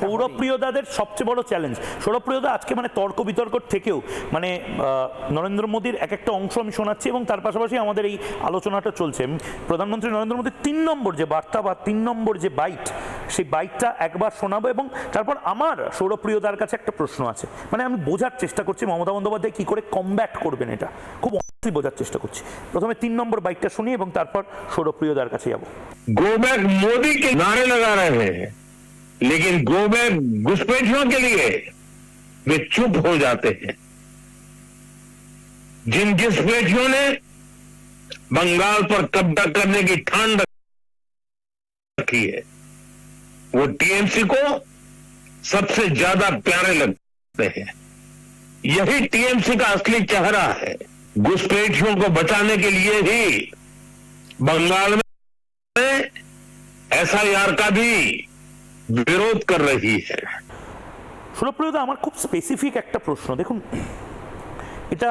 সৌরভপ্রিয়দাদের সবচেয়ে বড় চ্যালেঞ্জ, সৌরভপ্রিয়দা আজকে মানে তর্ক বিতর্ক থেকেও মানে নরেন্দ্র মোদীর এক একটা অংশ আমি শোনাচ্ছি এবং তার পাশাপাশি আমাদের এই আলোচনাটা চলছে। প্রধানমন্ত্রী নরেন্দ্র মোদীর 3 নম্বর যে বার্তা বা 3 নম্বর যে বাইট, সেই বাইটটা একবার শোনাবো এবং তারপর আমার সৌরভপ্রিয়দার কাছে একটা প্রশ্ন আছে। মানে আমি বোঝার চেষ্টা করছি মমতা বন্দ্যোপাধ্যায় কি করে কমব্যাট করবেন, এটা খুব অনেস্টলি বোঝার চেষ্টা করছি। প্রথমে 3 নম্বর বাইটটা শুনি এবং তারপর সৌরভপ্রিয়দার কাছে যাবো। गो बैक मोदी के नारे लगा रहे हैं, लेकिन गो बैक घुसपैठियों के लिए वे चुप हो जाते हैं। जिन घुसपैठियों ने बंगाल पर कब्जा करने की ठान रखी है, वो टीएमसी को सबसे ज्यादा प्यारे लगते हैं। यही टीएमसी का असली चेहरा है। घुसपैठियों को बचाने के लिए ही बंगाल में एसआईआर का भी विरोध कर रही है। সৌরভপ্রিয়দা আমার খুব স্পেসিফিক একটা প্রশ্ন, দেখুন এটা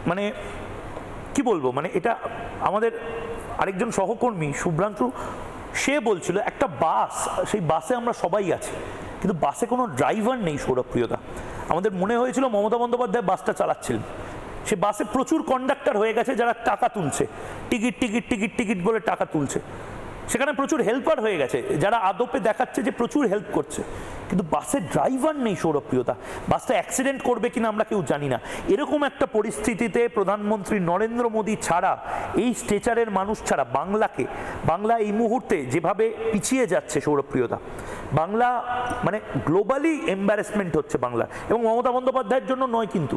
মানে কি বলবো, মানে এটা আমাদের আরেকজন সহকর্মী শুভ্রাংশু সে বলছিল একটা বাস, সেই বাসে আমরা সবাই আছি কিন্তু বাসে কোনো ড্রাইভার নেই। সৌরভপ্রিয়দা আমাদের মনে হয়েছিল মমতা বন্দ্যোপাধ্যায় বাসটা চালাচ্ছিলেন, সে বাসে প্রচুর কন্ডাক্টর হয়ে গেছে যারা টাকা তুলছে, টিকিট টিকিট টিকিট টিকিট বলে টাকা তুলছে। সেখানে প্রচুর হেল্পার হয়ে গেছে যারা আদপে দেখাচ্ছে যে প্রচুর হেল্প করছে, কিন্তু বাসে ড্রাইভার নেই। সৌরভপ্রিয়তা বাসটা অ্যাক্সিডেন্ট করবে কিনা আমরা কেউ জানি না। এরকম একটা পরিস্থিতিতে প্রধানমন্ত্রী নরেন্দ্র মোদী ছাড়া, এই স্ট্রেচারের মানুষ ছাড়া বাংলা এই মুহূর্তে যেভাবে পিছিয়ে যাচ্ছে সৌরভপ্রিয়তা, বাংলা মানে গ্লোবালি এম্বারেসমেন্ট হচ্ছে বাংলা। এবং মমতা বন্দ্যোপাধ্যায়ের জন্য নয়, কিন্তু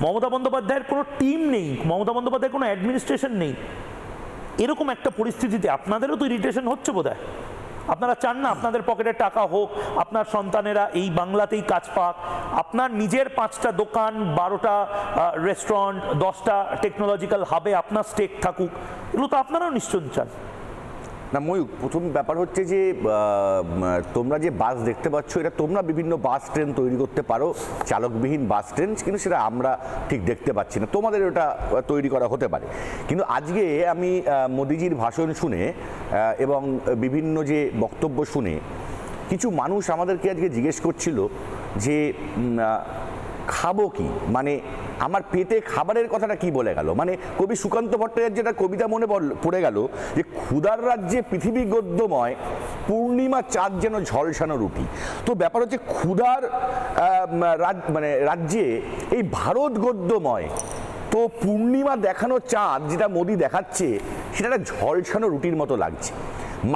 মমতা বন্দ্যোপাধ্যায়ের কোনো টিম নেই, মমতা বন্দ্যোপাধ্যায়ের কোনো অ্যাডমিনিস্ট্রেশন নেই। এরকম একটা পরিস্থিতিতে আপনাদেরও তো ইরিটেশন হচ্ছে বোধহয়। আপনারা চান না আপনাদের পকেটে টাকা হোক, আপনার সন্তানেরা এই বাংলাতেই কাজ পাক, আপনার নিজের 5টা দোকান, 12টা রেস্টুরেন্ট, 10টা টেকনোলজিক্যাল হাবে আপনার স্টেক থাকুক, এগুলো তো আপনারাও নিশ্চয়ই চান না। ময়ূক, প্রথম ব্যাপার হচ্ছে যে তোমরা যে বাস দেখতে পাচ্ছ, এটা তোমরা বিভিন্ন বাস ট্রেন তৈরি করতে পারো, চালকবিহীন বাস ট্রেন, কিন্তু সেটা আমরা ঠিক দেখতে পাচ্ছি না। তোমাদের ওটা তৈরি করা হতে পারে। কিন্তু আজকে আমি মোদিজির ভাষণ শুনে এবং বিভিন্ন যে বক্তব্য শুনে কিছু মানুষ আমাদেরকে আজকে জিজ্ঞেস করছিল যে খাবো কি, মানে আমার পেটে খাবারের কথাটা কি বলে গেল। মানে কবি সুকান্ত ভট্টাচার্যের যেটা কবিতা মনে পড়ে গেল যে ক্ষুধার রাজ্যে পৃথিবী গদ্যময়, পূর্ণিমা চাঁদ যেন ঝলসানো রুটি। তো ব্যাপার হচ্ছে ক্ষুধার মানে রাজ্যে এই ভারত গদ্যময়, তো পূর্ণিমা দেখানো চাঁদ যেটা মোদি দেখাচ্ছে সেটা একটা ঝলসানো রুটির মতো লাগছে।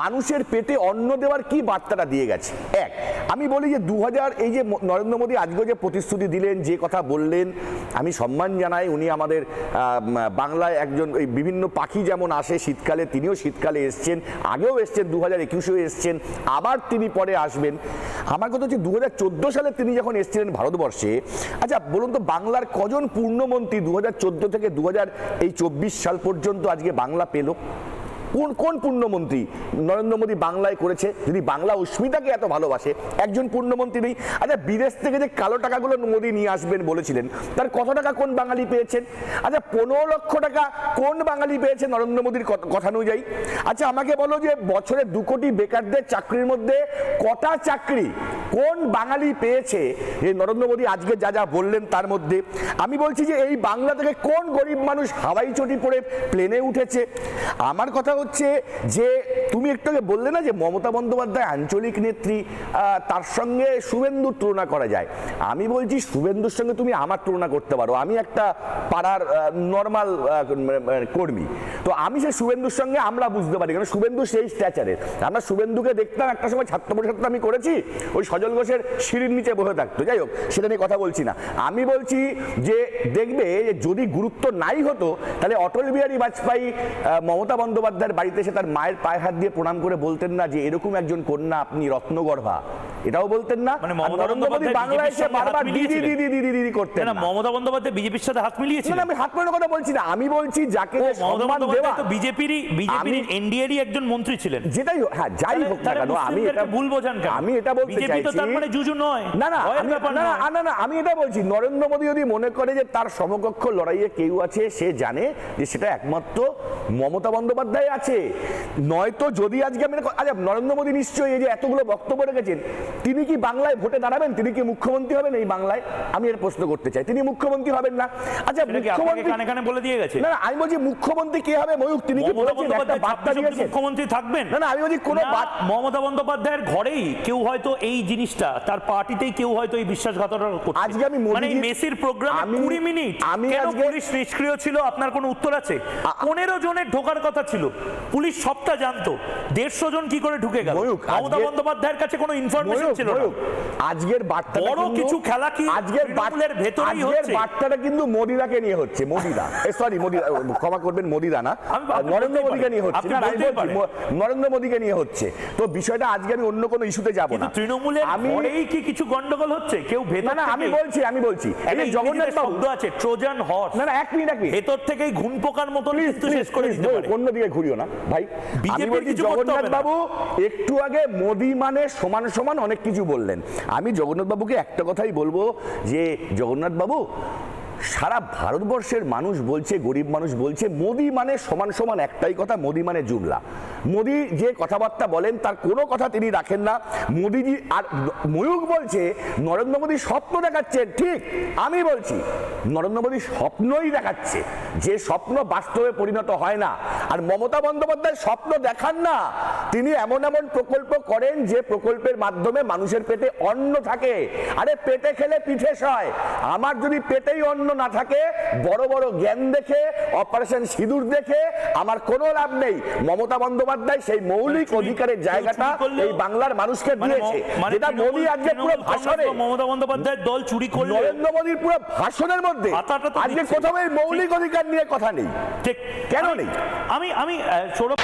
মানুষের পেটে অন্ন দেওয়ার কি বার্তাটা দিয়ে গেছে। এক, আমি বলি যে 2000 এই যে নরেন্দ্র মোদী আজকে যে প্রতিশ্রুতি দিলেন, যে কথা বললেন, আমি সম্মান জানাই। উনি আমাদের বাংলায় একজন, এই বিভিন্ন পাখি যেমন আসে শীতকালে, তিনিও শীতকালে এসছেন, আগেও এসছেন, 2021-এও এসছেন, আবার তিনি পরে আসবেন। আমার কথা হচ্ছে 2014 সালে তিনি যখন এসছিলেন ভারতবর্ষে, আচ্ছা বলুন তো বাংলার কজন পূর্ণমন্ত্রী 2014 থেকে 2024 সাল পর্যন্ত আজকে বাংলা পেল? কোন পূর্ণমন্ত্রী নরেন্দ্র মোদী বাংলায় করেছে? যদি বাংলা অস্মিতাকে এত ভালোবাসে, একজন পূর্ণমন্ত্রী নেই। আচ্ছা বিদেশ থেকে যে কালো টাকাগুলো মোদী নিয়ে আসবেন বলেছিলেন, তার কত টাকা কোন বাঙালি পেয়েছেন? আচ্ছা 15 লক্ষ টাকা কোন বাঙালি পেয়েছে নরেন্দ্র মোদীর কথা অনুযায়ী? আচ্ছা আমাকে বলো যে বছরে 2 কোটি বেকারদের চাকরির মধ্যে কটা চাকরি কোন বাঙালি পেয়েছে যে নরেন্দ্র মোদী আজকে যা যা বললেন তার মধ্যে? আমি বলছি যে এই বাংলা থেকে কোন গরিব মানুষ হাওয়াই চটি পরে প্লেনে উঠেছে? আমার কথা হচ্ছে যে তুমি একটু আগে বললে না যে মমতা বন্দ্যোপাধ্যায় আঞ্চলিক নেত্রী, তার সঙ্গে শুভেন্দুর তুলনা করা যায়। আমি বলছি শুভেন্দুর সঙ্গে তুমি আমার তুলনা করতে পারো। আমি একটা পাড়ার নর্মাল কর্মী, তো আমি সেই শুভেন্দুর সঙ্গে আমরা বুঝতে পারি, কারণ শুভেন্দু সেই স্ট্যাচারের। আমরা শুভেন্দুকে দেখতাম একটা সময় ছাত্র পরিষদ আমি করেছি, ওই সজল ঘোষের সিঁড়ির নিচে বসে থাকতো। যাই হোক, সেটা নিয়ে কথা বলছি না। আমি বলছি যে দেখবে যদি গুরুত্ব নাই হতো তাহলে অটল বিহারী বাজপেয়ী মমতা বন্দ্যোপাধ্যায়ের বাড়িতে এসে তার মায়ের পায়ে হাত দিয়ে প্রণাম করে বলতেন না যে এরকম একজন কন্যা আপনি রত্নগর্ভা? এটাও বলতেন না? মানে নরেন্দ্র মোদী বাংলায় এসে বারবার দিদি দিদি দিদি দিদি করতেন না। মমতা বন্দ্যোপাধ্যায় বিজেপির সাথে হাত মিলিয়েছিলেন। না আমি হাত মেলানোর কথা বলছি না, আমি বলছি যাকে সম্মান দেওয়া, তো বিজেপির এনডিএরই একজন মন্ত্রী ছিলেন। যেটাই হোক, হ্যাঁ যাই হোক না কেন, আমি এটা ভুল বোঝান কেন? আমি এটা বলতে চাইছি তার মানে জুজু নয়। না না না, আমি এটা বলছি নরেন্দ্র মোদী যদি মনে করে যে তার সমকক্ষ লড়াইয়ে কেউ আছে, সে জানে যে সেটা একমাত্র মমতা বন্দ্যোপাধ্যায় আছে। নয়তো যদি আজকে আমি, আচ্ছা নরেন্দ্র মোদী নিশ্চয়ই এই যে এতগুলো বক্তব্য রেখেছেন, তিনি কি বাংলায় ভোটে দাঁড়াবেন? তিনি কি মুখ্যমন্ত্রী হবেন এই বাংলায়? আমি এর প্রশ্ন করতে চাই, তিনি মুখ্যমন্ত্রী হবেন না। আচ্ছা, এটা কি আপনাকে মুখ্যমন্ত্রী কানে কানে বলে দিয়ে গেছে? না, আমি বলছি মুখ্যমন্ত্রী কি হবে ময়ূক, তিনি কি মমতা বলেছেন, একটা বন্দ্যোপাধ্যায় বার্তা 26 অবধি দিয়েছেন? মুখ্যমন্ত্রী থাকবেন? না, আমি বলছি কোনো না, মমতা বন্দ্যোপাধ্যায়ের ঘরেই কেউ হয়তো এই জিনিসটা, তার পার্টিতেই কেউ হয়তো এই বিশ্বাসঘাতকতা করছে। আজকে আমি মানে এই মেসির প্রোগ্রামে 20 মিনিট কেন পুলিশ নিষ্ক্রিয় ছিল, আপনার কোনো উত্তর আছে? 15 জনের ঢোকার কথা ছিল, পুলিশ সবটা জানতো, 150 জন কি করে ঢুকে গেল? মমতা বন্দ্যোপাধ্যায়ের কাছে কোনো ইনফরমেশন ছিল না। আজকের বার্তা বড় কিছু খেলা কি আজকের তৃণমূলের ভেতরেই হচ্ছে? বার্তাটা কিন্তু মোদিদাকে নিয়ে হচ্ছে, মোদিদা, সরি মোদিদা, ক্ষমা করবেন, মোদিদা না, নরেন্দ্র মোদীকে নিয়ে হচ্ছে। না, আমি বলছি নরেন্দ্র মোদীকে নিয়ে হচ্ছে। তো বিষয়টা আজকে আমি অন্য কোনো ইস্যুতে যাব না। তৃণমূলের ঘরেই কি কিছু গন্ডগোল হচ্ছে? কেউ ভেতর না, আমি বলছি এই জগন্নাথ শব্দ আছে ট্রোজান হর্স। না, এক মিনিট ভেতর থেকেই ঘুন পোকার মতন কিন্তু শেষ করে দিতে পারে। অন্যদিকে ঘুরিও না ভাই। আমি বলছি জগন্নাথ বাবু একটু আগে মোদি মানে সমান সমান অনেক কিছু বললেন। আমি জগন্নাথ বাবুকে একটা কথাই বলবো যে জগন্নাথ বাবু, সারা ভারতবর্ষের মানুষ বলছে, গরিব মানুষ বলছে, মোদি মানে সমান সমান একটাই কথা, মোদি মানে জুমলা। মোদি যে কথাবার্তা বলেন তার কোনো কথা তিনি রাখেন না। মোদিজি আর ময়ূক বলছে নরেন্দ্র মোদী স্বপ্ন দেখাচ্ছেন, ঠিক। আমি বলছি নরেন্দ্র মোদী স্বপ্নই দেখাচ্ছে, যে স্বপ্ন বাস্তবে পরিণত হয় না। আর মমতা বন্দ্যোপাধ্যায় স্বপ্ন দেখান না, তিনি এমন এমন প্রকল্প করেন যে প্রকল্পের মাধ্যমে মানুষের পেটে অন্ন থাকে। আরে পেটে খেলে পিঠে সয়। আমার যদি পেটেই অন্ন না থাকে, বড় বড় জ্ঞান দেখে, অপারেশন সিঁদুর দেখে আমার কোনো লাভ নেই। মমতা বন্দ্যোপাধ্যায় সেই মৌলিক অধিকারের জায়গাটা এই বাংলার মানুষকে দিয়েছে, যেটা মোদী আজকে পুরো ভাষণে, মমতা বন্দ্যোপাধ্যায়ের দল চুরি করলে নরেন্দ্র মোদীর পুরো ভাষণের মধ্যে আজকে কোথাও এই মৌলিক অধিকার নিয়ে কথা নেই। ঠিক কেন নেই? আমি সৌরভ,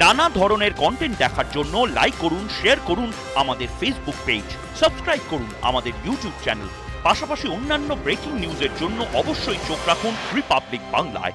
নানা ধরনের কন্টেন্ট দেখার জন্য লাইক করুন, শেয়ার করুন আমাদের ফেসবুক পেজ, সাবস্ক্রাইব করুন আমাদের ইউটিউব চ্যানেল। পাশাপাশি অন্যান্য ব্রেকিং নিউজের জন্য অবশ্যই চোখ রাখুন রিপাবলিক বাংলায়।